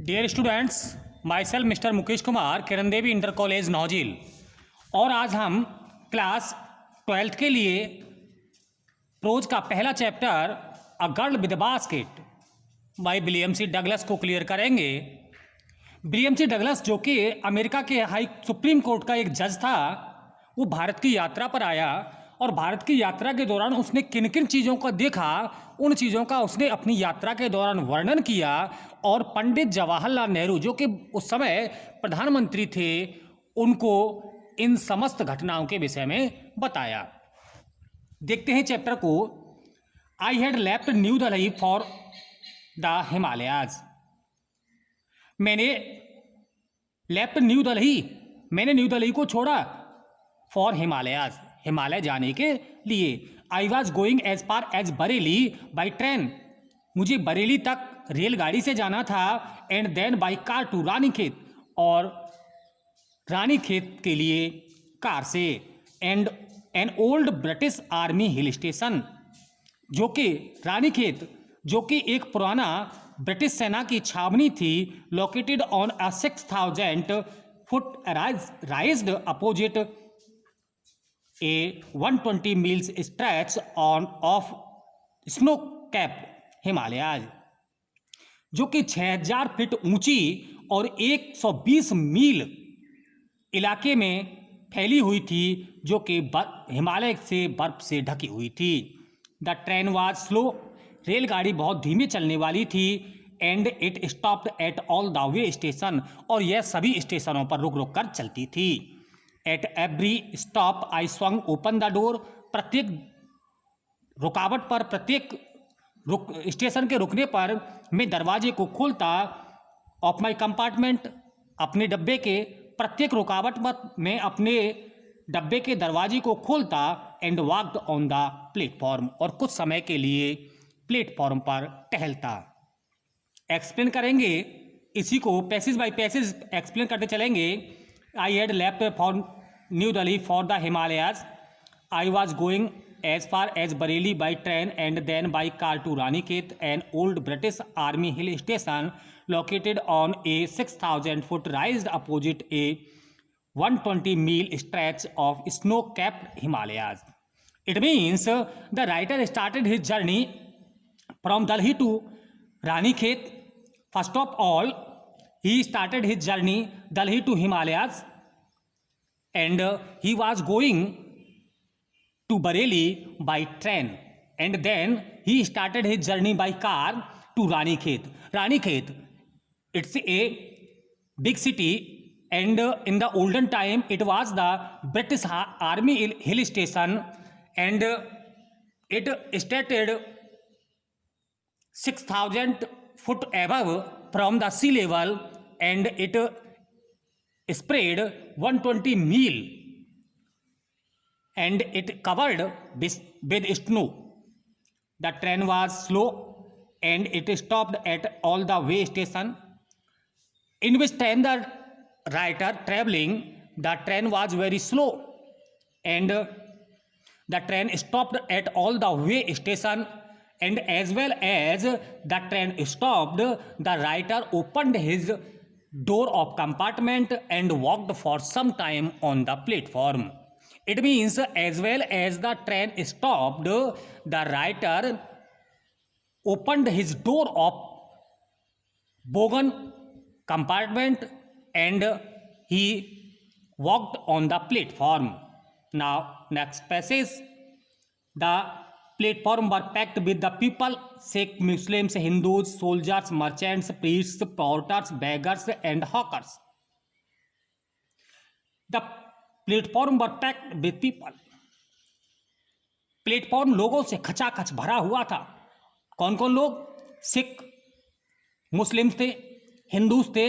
Dear students, my self mister Mukesh Kumar, Kiran Devi inter college Naujhil. और आज हम क्लास 12th के लिए प्रोज का पहला chapter a girl with basket by William C Douglas को क्लियर करेंगे। विलियम सी डगलस जो कि अमेरिका के हाई सुप्रीम कोर्ट का एक जज था, वो भारत की यात्रा पर आया और भारत की यात्रा के दौरान उसने किन किन चीज़ों को देखा, उन चीज़ों का उसने अपनी यात्रा के दौरान वर्णन किया और पंडित जवाहरलाल नेहरू जो कि उस समय प्रधानमंत्री थे, उनको इन समस्त घटनाओं के विषय में बताया। देखते हैं चैप्टर को। I had left new Delhi for the Himalayas. मैंने लेफ्ट न्यू दिल्ली, मैंने न्यू दिल्ली को छोड़ा फॉर हिमालयाज, हिमालय जाने के लिए। I was going as far as Bareilly by train, मुझे बरेली तक रेलगाड़ी से जाना था। And then by car to Ranikhet, और रानीखेत के लिए कार से। And an old British army hill station, जो कि रानीखेत जो कि एक पुराना ब्रिटिश सेना की छावनी थी, located on a 6000 foot राइज्ड opposite A 120 meals stretch on off snow cap Himalayas, जो कि 6000 फीट ऊंची और 120 मील इलाके में फैली हुई थी, जो कि हिमालय से बर्फ से ढकी हुई थी। द ट्रेन वाज स्लो, रेलगाड़ी बहुत धीमे चलने वाली थी। And it stopped at all the way station, और यह सभी स्टेशनों पर रुक रुक कर चलती थी। At every stop I swung open the door, प्रत्येक रुकावट पर, प्रत्येक स्टेशन के रुकने पर मैं दरवाजे को खोलता। ऑफ माई कंपार्टमेंट, अपने डब्बे के प्रत्येक रुकावट पर मैं अपने डब्बे के दरवाजे को खोलता। And walked on the platform, और कुछ समय के लिए प्लेटफॉर्म पर टहलता। एक्सप्लेन करेंगे इसी को, पैसेज बाय पैसेज एक्सप्लेन करते चलेंगे। I had left for new Delhi for the Himalayas. I was going as far as Bareilly by train and then by car to Ranikhet, an old British Army hill station located on a 6000 foot rise opposite a 120 mile stretch of snow-capped Himalayas. It means the writer started his journey from Delhi to Ranikhet. First of all, he started his journey Delhi to Himalayas, and he was going to Bareilly by train, and then he started his journey by car to Ranikhet. Ranikhet, it's a big city, and in the olden time it was the British Army hill station, and it started 6000 foot above from the sea level, and it spread 120 mile, and it covered with snow. The train was slow, and it stopped at all the way station. In which time the writer traveling, the train was very slow, and the train stopped at all the way station. And as well as the train stopped, the writer opened his door of compartment and walked for some time on the platform. It means as well as the train stopped, the writer opened his door of bogan compartment and he walked on the platform. Now next passage. The platform were packed with the people, Sikh, Muslims, Hindus, soldiers, merchants, priests, porters, beggars and hawkers. The platform were packed with people, platform लोगों से खचाखच भरा हुआ था। कौन कौन लोग? Sikh, Muslims थे, हिंदूस थे,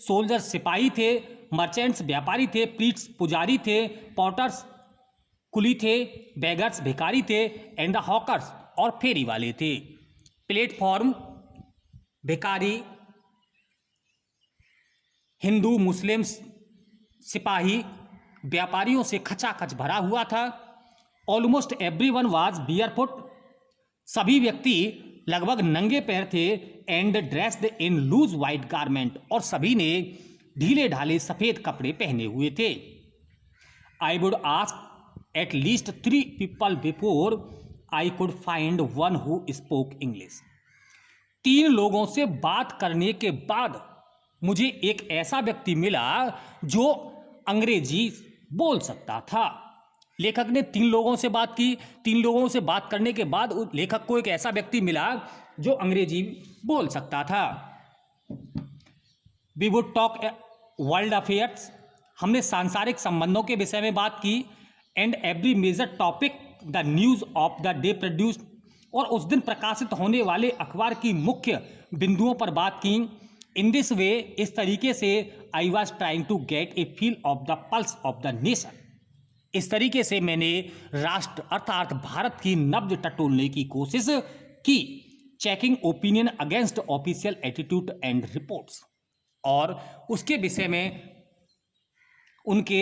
सोल्जर्स सिपाही थे, मर्चेंट्स व्यापारी थे, प्रीट्स पुजारी थे, पॉटर्स कुली थे, बेगर्स भिखारी थे, एंड द हॉकर्स और फेरी वाले थे। प्लेटफॉर्म भिखारी, हिंदू, मुस्लिम्स, सिपाही, व्यापारियों से खचाखच भरा हुआ था। ऑलमोस्ट एवरीवन वाज बियरफुट, सभी व्यक्ति लगभग नंगे पैर थे and dressed in loose white garment, और सभी ने ढीले ढाले सफेद कपड़े पहने हुए थे। I would ask at least 3 people before I could find one who spoke English. 3 लोगों से बात करने के बाद मुझे एक ऐसा व्यक्ति मिला जो अंग्रेजी बोल सकता था। लेखक ने 3 लोगों से बात की। 3 लोगों से बात करने के बाद लेखक को एक ऐसा व्यक्ति मिला जो अंग्रेजी बोल सकता था। We would talk world affairs, हमने सांसारिक संबंधों के विषय में बात की। And every major topic the news of the day produced, और उस दिन प्रकाशित होने वाले अखबार की मुख्य बिंदुओं पर बात की। इन दिस वे, इस तरीके से I was trying to get a feel of the pulse of the nation. इस तरीके से मैंने राष्ट्र अर्थात भारत की नब्ज टटोलने की कोशिश की। Checking opinion against official attitude and reports, और उसके विषय में उनके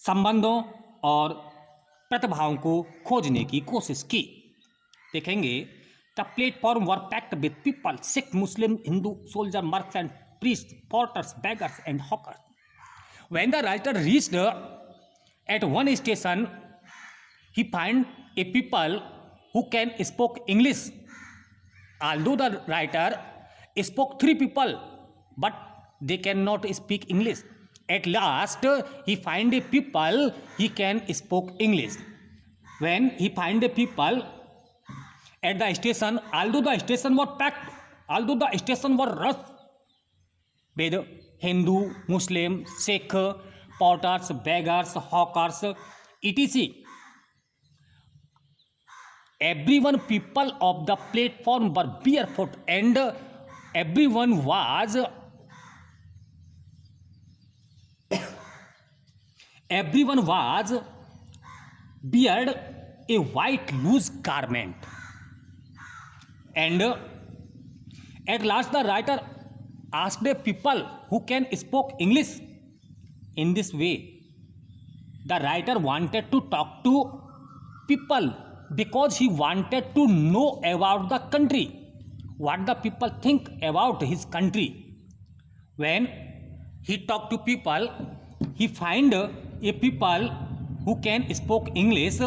संबंधों और प्रतिभाओं को खोजने की कोशिश की। देखेंगे, the platform were packed with people, Sikh, Muslim, Hindu, soldier, merchant, priest, porters, beggars and hawkers. When the writer reached at one station, he found a people who can speak English. Although the writer spoke 3 people, but they cannot speak English. At last, he find a people he can speak English. When he find a people at the station, although the station was packed, although the station was rushed with Hindu, Muslim, Sikh, porters, beggars, hawkers, etc. Everyone people of the platform were barefoot, and everyone was weared a white loose garment. And at last the writer asked a people who can speak English. In this way, the writer wanted to talk to people because he wanted to know about the country, what the people think about his country. When he talked to people, he find a people who can speak English,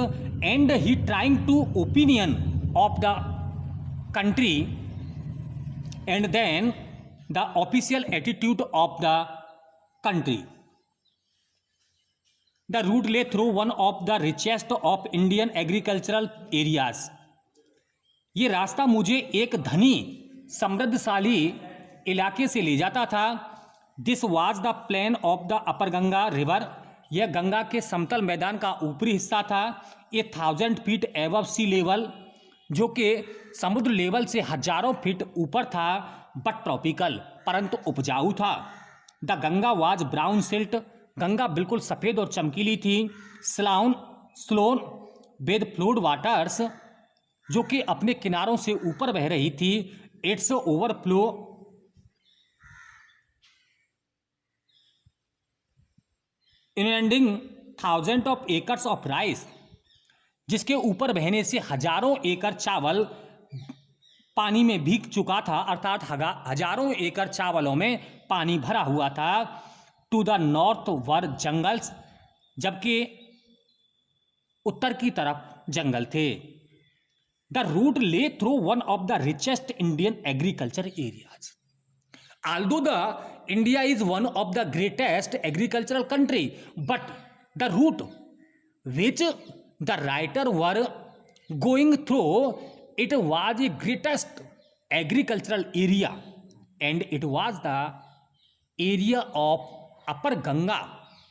and he trying to opinion of the country, and then the official attitude of the country. The route lay through one of the richest of Indian agricultural areas. ये रास्ता मुझे एक धनी समृद्धशाली इलाके से ले जाता था। This was the plain of the upper Ganga river, यह गंगा के समतल मैदान का ऊपरी हिस्सा था। 1000 फीट एबव सी लेवल, जो कि समुद्र लेवल से हजारों फीट ऊपर था, बट ट्रॉपिकल, परंतु उपजाऊ था। The Ganga was brown silt, Ganga बिल्कुल सफ़ेद और चमकीली थी। स्लोन विद फ्लूड वाटर्स, जो कि अपने किनारों से ऊपर बह रही थी। It's overflow inundating 1000 of acres of rice, जिसके ऊपर बहने से हजारों एकड़ चावल पानी में भीग चुका था, अर्थात हजारों एकड़ चावलों में पानी भरा हुआ था। To the north were jungles, जबकि उत्तर की तरफ जंगल थे। The route lay through one of the richest Indian agriculture areas. Although the India is one of the greatest agricultural country, but the route which the writer were going through, it was the greatest agricultural area, and it was the area of Upper Ganga.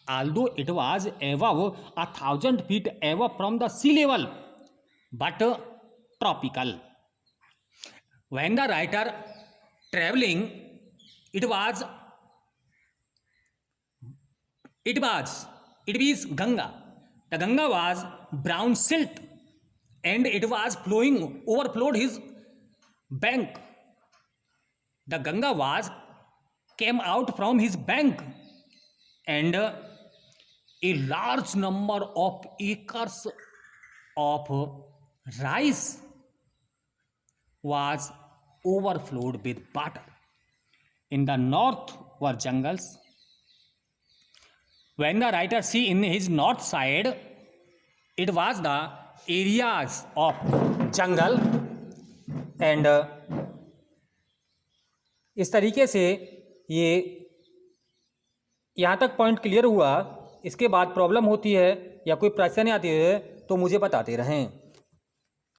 Although it was above 1000 feet above from the sea level, but tropical. When the writer traveling, it is Ganga. The Ganga was brown silt, and it was overflowed his bank. The Ganga came out from his bank, and a large number of acres of rice was overflowed with water. In the north were jungles. When the writer see in his north side, it was the areas of jungle and इस तरीके से ये यहाँ तक point clear हुआ। इसके बाद problem होती है या कोई प्रश्न आती है तो मुझे बताते रहें।